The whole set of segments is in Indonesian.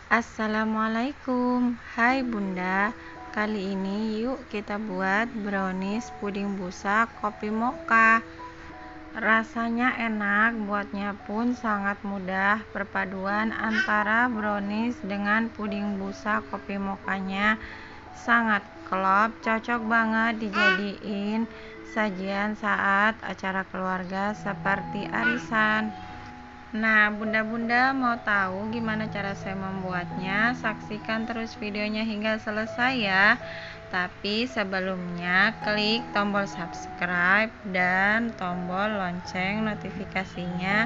Assalamualaikum, hai bunda. Kali ini yuk kita buat brownies puding busa kopi mocha. Rasanya enak, buatnya pun sangat mudah. Perpaduan antara brownies dengan puding busa kopi mochanya sangat klop, cocok banget dijadiin sajian saat acara keluarga seperti arisan. Nah, bunda-bunda mau tahu gimana cara saya membuatnya? Saksikan terus videonya hingga selesai ya. Tapi sebelumnya klik tombol subscribe dan tombol lonceng notifikasinya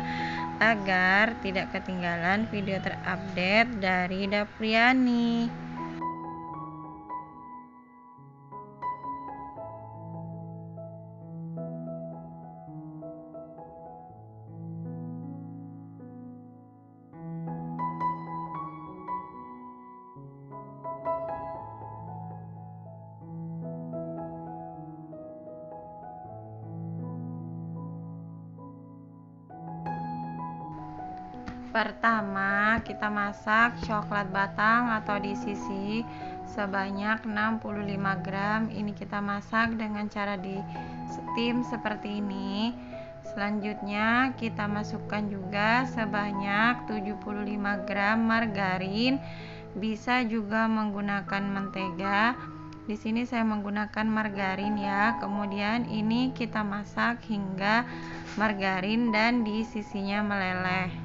agar tidak ketinggalan video terupdate dari Dapriani. Pertama, kita masak coklat batang atau disisi sebanyak 65 gram. Ini kita masak dengan cara di steam seperti ini. Selanjutnya, kita masukkan juga sebanyak 75 gram margarin. Bisa juga menggunakan mentega. Di sini saya menggunakan margarin ya. Kemudian ini kita masak hingga margarin dan di sisinya meleleh.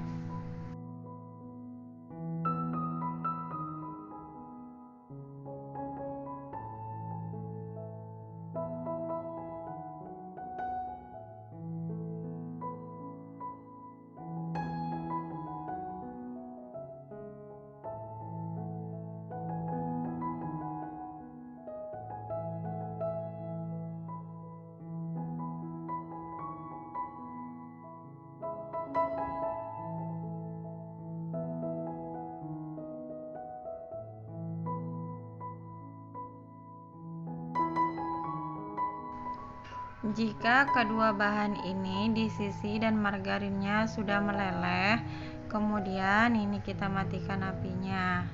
Jika kedua bahan ini disisi dan margarinnya sudah meleleh, kemudian ini kita matikan apinya.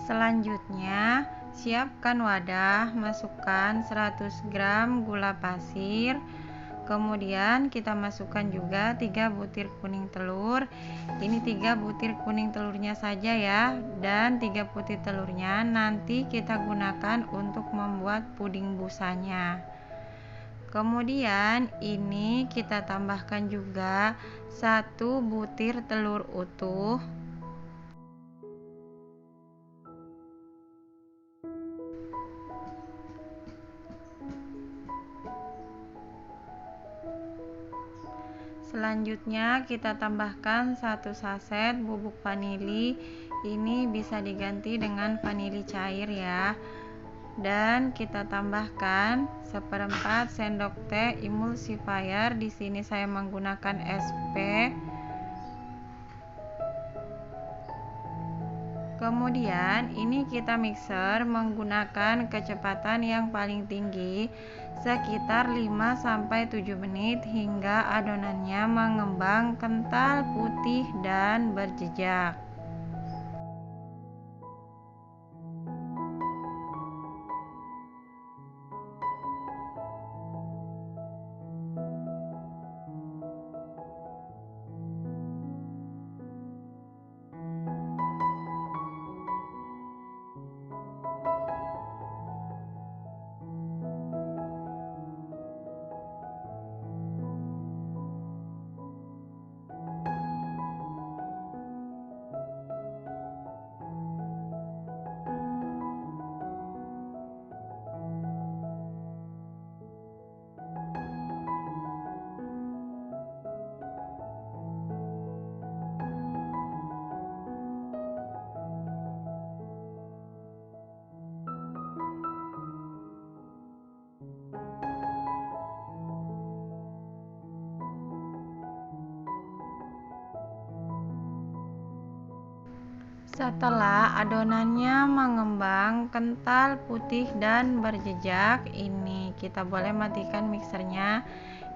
Selanjutnya, siapkan wadah, masukkan 100 gram gula pasir. Kemudian kita masukkan juga 3 butir kuning telur. Ini 3 butir kuning telurnya saja ya, dan 3 butir telurnya nanti kita gunakan untuk membuat puding busanya. Kemudian ini kita tambahkan juga 1 butir telur utuh. Selanjutnya kita tambahkan 1 saset bubuk vanili. Ini bisa diganti dengan vanili cair ya. Dan kita tambahkan 1/4 sendok teh emulsifier. Di sini saya menggunakan SP. Kemudian ini kita mixer menggunakan kecepatan yang paling tinggi sekitar 5-7 menit hingga adonannya mengembang kental, putih dan berjejak. Setelah adonannya mengembang kental, putih dan berjejak, ini kita boleh matikan mixernya.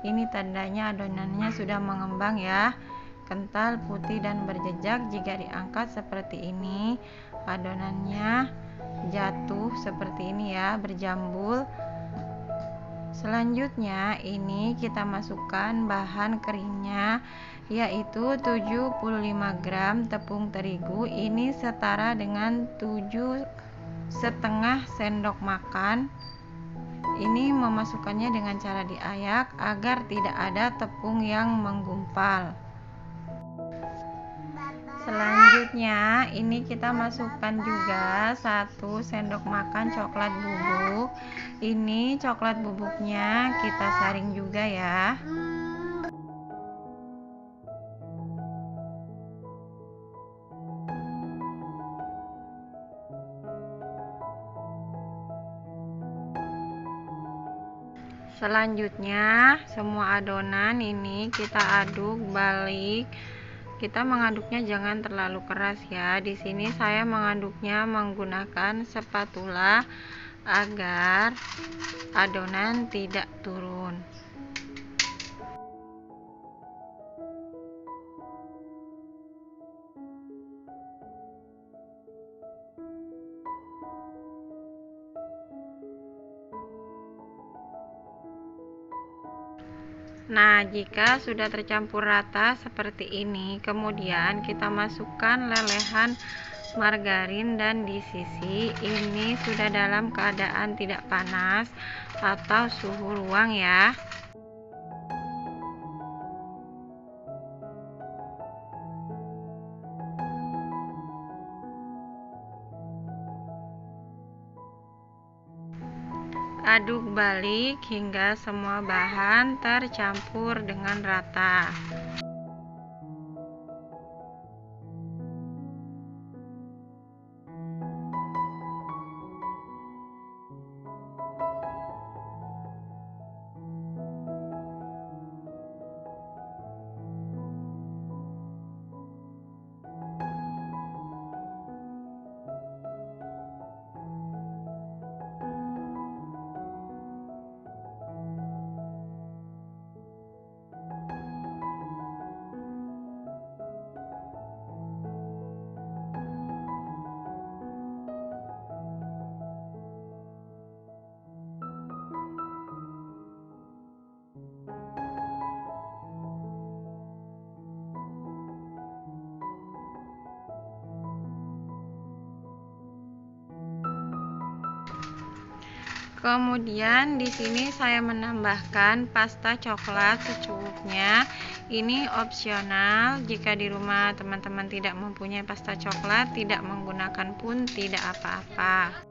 Ini tandanya adonannya sudah mengembang ya. kental, putih dan berjejak. Jika diangkat seperti ini, adonannya jatuh seperti ini ya, berjambul. Selanjutnya ini kita masukkan bahan keringnya, yaitu 75 gram tepung terigu. Ini setara dengan 7,5 sendok makan. Ini memasukkannya dengan cara diayak agar tidak ada tepung yang menggumpal. Selanjutnya ini kita masukkan juga 1 sendok makan coklat bubuk. Ini coklat bubuknya kita saring juga ya. Selanjutnya semua adonan ini kita aduk balik. Kita mengaduknya jangan terlalu keras ya. Di sini saya mengaduknya menggunakan spatula agar adonan tidak turun. Nah, jika sudah tercampur rata seperti ini, kemudian kita masukkan lelehan margarin dan di sisi ini sudah dalam keadaan tidak panas atau suhu ruang ya. Aduk balik hingga semua bahan tercampur dengan rata. Kemudian di sini saya menambahkan pasta coklat secukupnya. Ini opsional. Jika di rumah teman-teman tidak mempunyai pasta coklat, tidak menggunakan pun tidak apa-apa.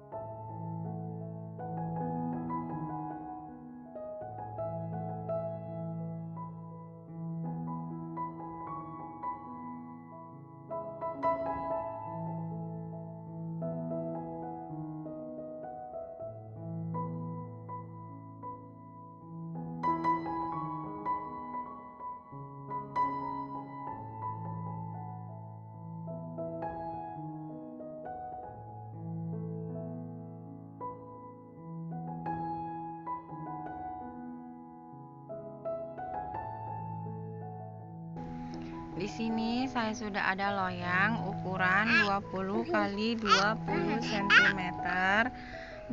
Di sini saya sudah ada loyang ukuran 20 x 20 cm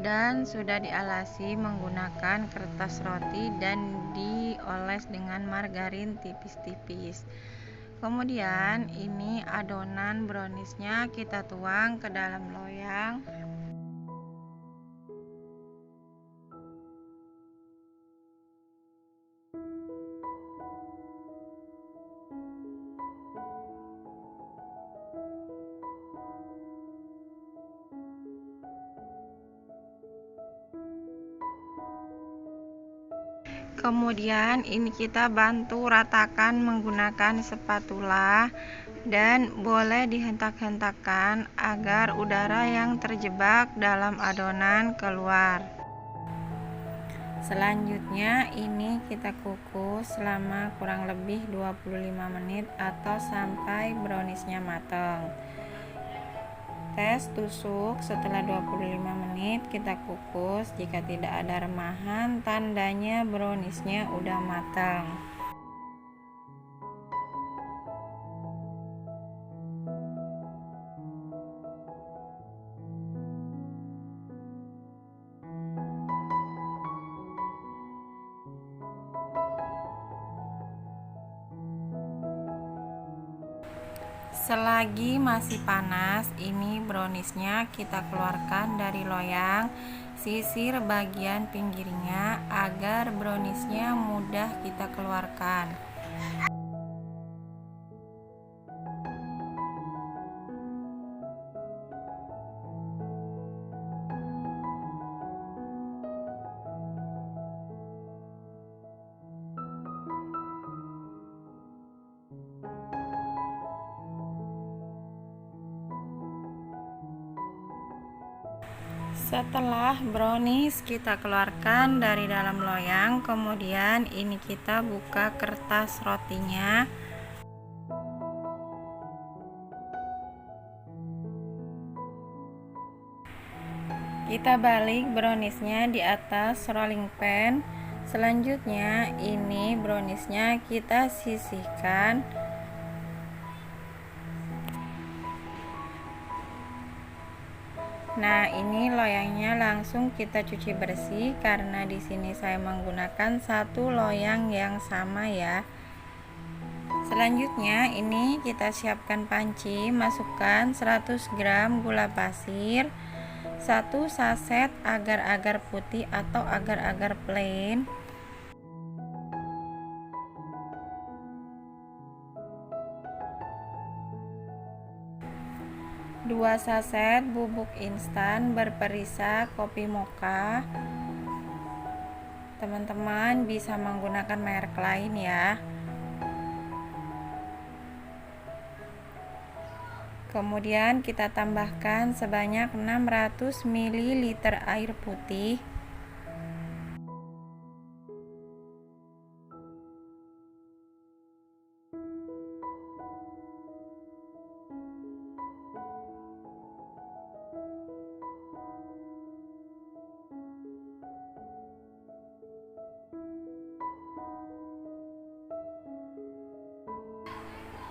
dan sudah dialasi menggunakan kertas roti dan dioles dengan margarin tipis-tipis. Kemudian ini adonan browniesnya kita tuang ke dalam loyang. Kemudian ini kita bantu ratakan menggunakan spatula dan boleh dihentak-hentakkan agar udara yang terjebak dalam adonan keluar. Selanjutnya ini kita kukus selama kurang lebih 25 menit atau sampai browniesnya matang. Tes tusuk setelah 25 menit kita kukus. Jika tidak ada remahan, tandanya browniesnya udah matang. Selagi masih panas, ini browniesnya kita keluarkan dari loyang, sisir bagian pinggirnya agar browniesnya mudah kita keluarkan. Setelah brownies kita keluarkan dari dalam loyang, kemudian ini kita buka kertas rotinya. Kita balik browniesnya di atas rolling pan. Selanjutnya ini browniesnya kita sisihkan. Nah, ini loyangnya langsung kita cuci bersih karena di sini saya menggunakan satu loyang yang sama ya. Selanjutnya ini kita siapkan panci, masukkan 100 gram gula pasir, 1 saset agar-agar putih atau agar-agar plain, 2 saset bubuk instan berperisa kopi mocha. Teman-teman bisa menggunakan merek lain ya. Kemudian kita tambahkan sebanyak 600 ml air putih.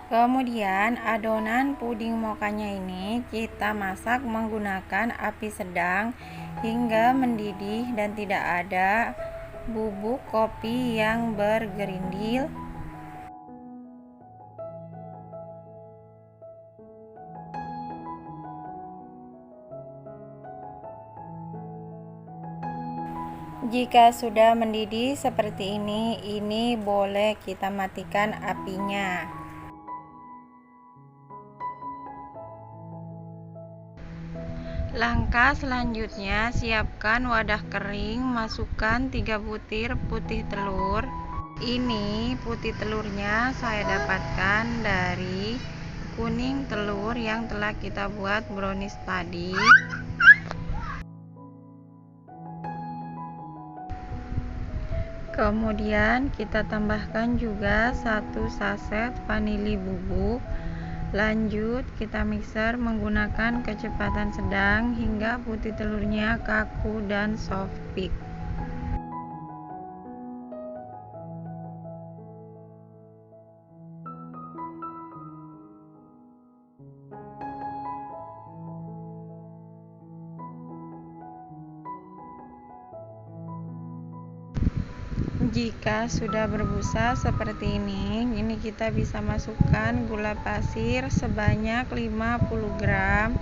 Kemudian adonan puding mokanya ini kita masak menggunakan api sedang hingga mendidih dan tidak ada bubuk kopi yang bergerindil. Jika sudah mendidih seperti ini boleh kita matikan apinya. Langkah selanjutnya, siapkan wadah kering, masukkan 3 butir putih telur. Ini putih telurnya saya dapatkan dari kuning telur yang telah kita buat brownies tadi. Kemudian kita tambahkan juga 1 saset vanili bubuk. Lanjut kita mixer menggunakan kecepatan sedang hingga putih telurnya kaku dan soft peak. Jika sudah berbusa seperti ini kita bisa masukkan gula pasir sebanyak 50 gram.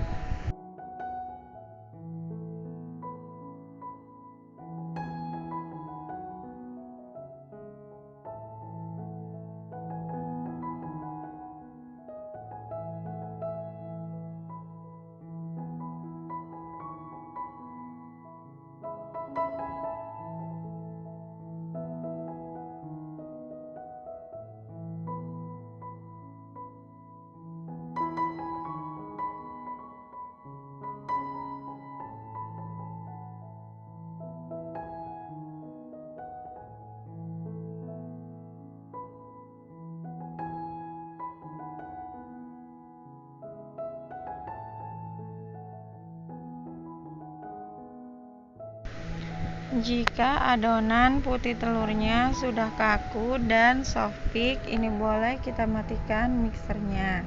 Jika adonan putih telurnya sudah kaku dan soft peak, ini boleh kita matikan mixernya.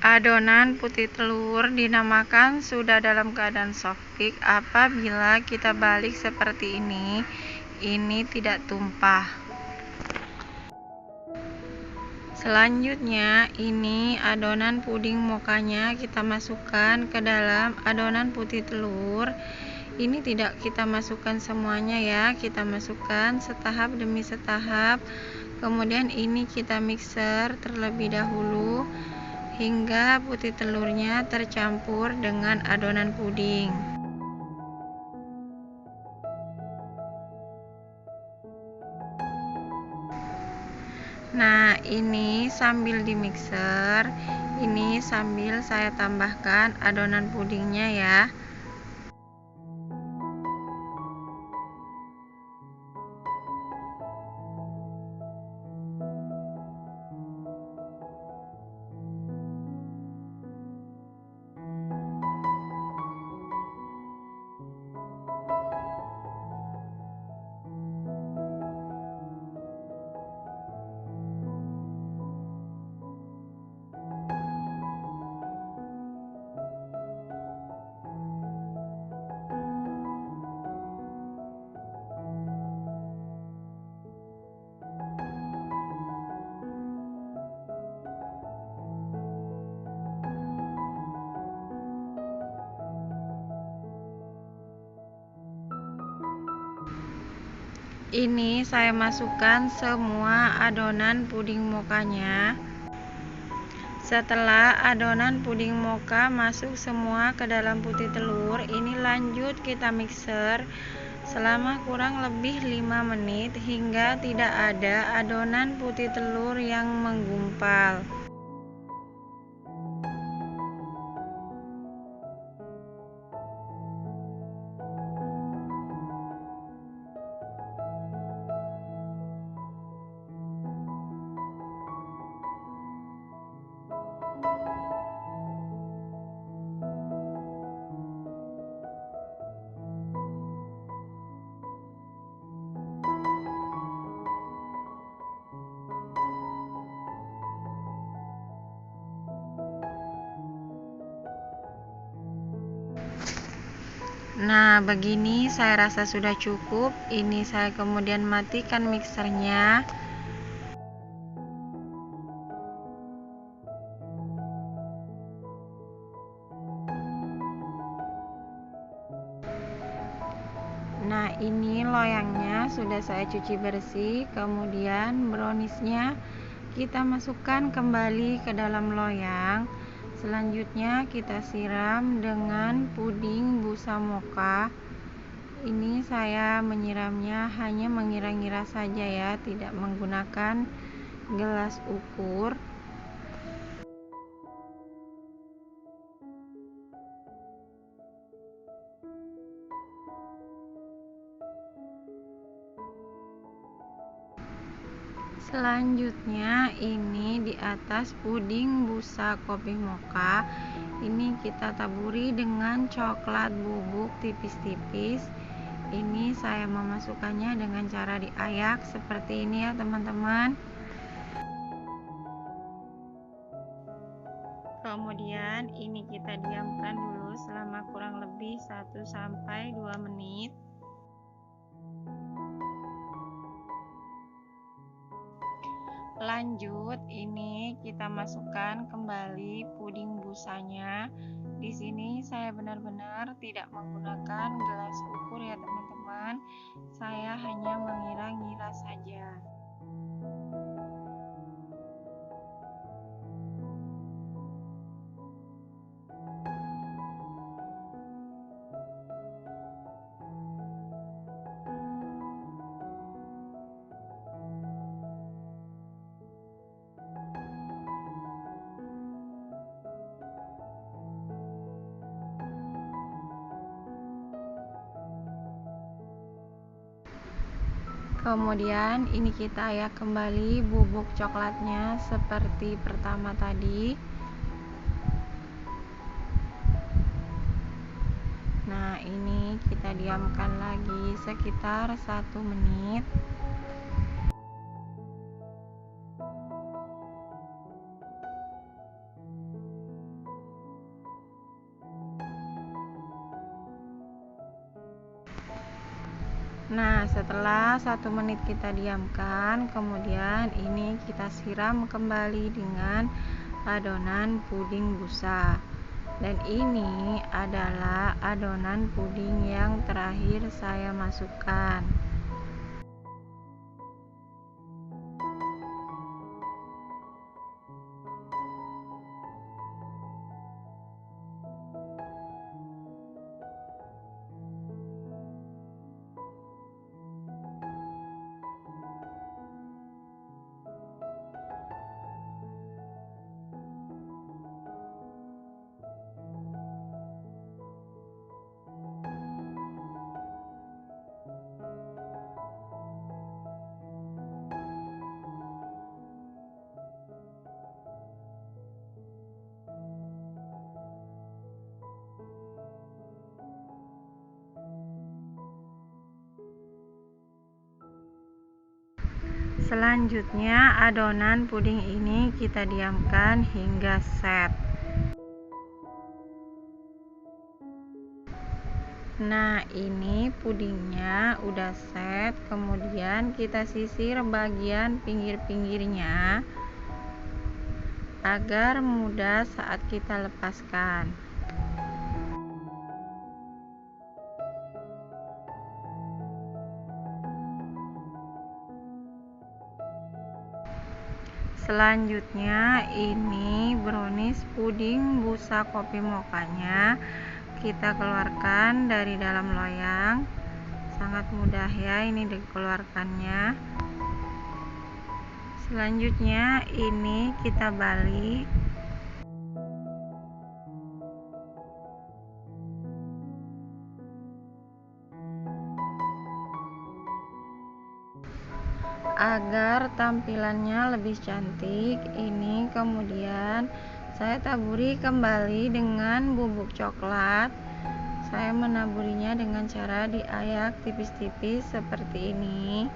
Adonan putih telur dinamakan sudah dalam keadaan soft cake apabila kita balik seperti ini tidak tumpah. Selanjutnya, ini adonan puding mokanya kita masukkan ke dalam adonan putih telur. Ini tidak kita masukkan semuanya ya, kita masukkan setahap demi setahap. Kemudian ini kita mixer terlebih dahulu hingga putih telurnya tercampur dengan adonan puding. Nah, ini sambil di mixer, ini sambil saya tambahkan adonan pudingnya ya. Ini saya masukkan semua adonan puding mokanya. Setelah adonan puding moka masuk semua ke dalam putih telur, ini lanjut kita mixer selama kurang lebih 5 menit hingga tidak ada adonan putih telur yang menggumpal. Nah, begini saya rasa sudah cukup. Ini saya kemudian matikan mixernya. Nah, ini loyangnya sudah saya cuci bersih. Kemudian browniesnya kita masukkan kembali ke dalam loyang. Selanjutnya kita siram dengan puding busa moka. Ini saya menyiramnya hanya mengira-ngira saja ya, tidak menggunakan gelas ukur. Selanjutnya ini di atas puding busa kopi moka, ini kita taburi dengan coklat bubuk tipis-tipis. Ini saya memasukkannya dengan cara diayak seperti ini ya teman-teman. Kemudian ini kita diamkan dulu selama kurang lebih 1-2 menit. Lanjut, ini kita masukkan kembali puding busanya. Di sini saya benar-benar tidak menggunakan gelas ukur ya teman-teman. Saya hanya mengira-ngira saja. Kemudian ini kita ayak kembali bubuk coklatnya seperti pertama tadi. Nah, ini kita diamkan lagi sekitar 1 menit. Nah, setelah 1 menit kita diamkan, kemudian ini kita siram kembali dengan adonan puding busa. Dan ini adalah adonan puding yang terakhir saya masukkan. Selanjutnya, adonan puding ini kita diamkan hingga set. Nah, ini pudingnya udah set. Kemudian kita sisir bagian pinggir-pinggirnya agar mudah saat kita lepaskan. Selanjutnya, ini brownies puding busa kopi mokanya kita keluarkan dari dalam loyang. Sangat mudah ya ini dikeluarkannya. Selanjutnya, ini kita balik. Agar tampilannya lebih cantik, ini kemudian saya taburi kembali dengan bubuk coklat. Saya menaburinya dengan cara diayak tipis-tipis seperti ini.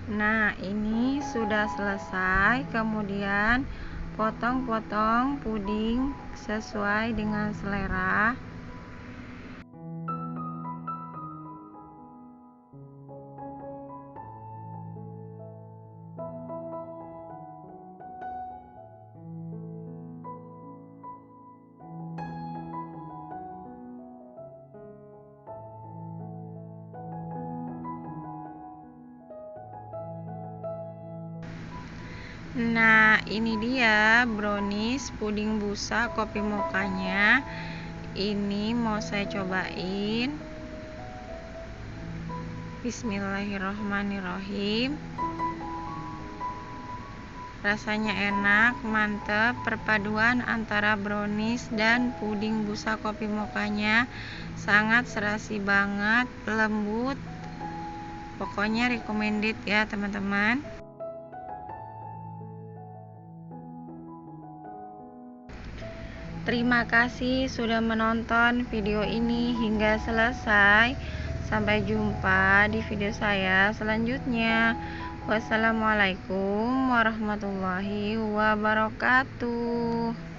Nah, ini sudah selesai. Kemudian potong-potong puding sesuai dengan selera. Nah, ini dia brownies puding busa kopi mokanya. Ini mau saya cobain. Bismillahirrohmanirrohim. Rasanya enak, mantep. Perpaduan antara brownies dan puding busa kopi mokanya sangat serasi banget, lembut. Pokoknya recommended ya teman-teman. Terima kasih sudah menonton video ini hingga selesai. Sampai jumpa di video saya selanjutnya. Wassalamualaikum warahmatullahi wabarakatuh.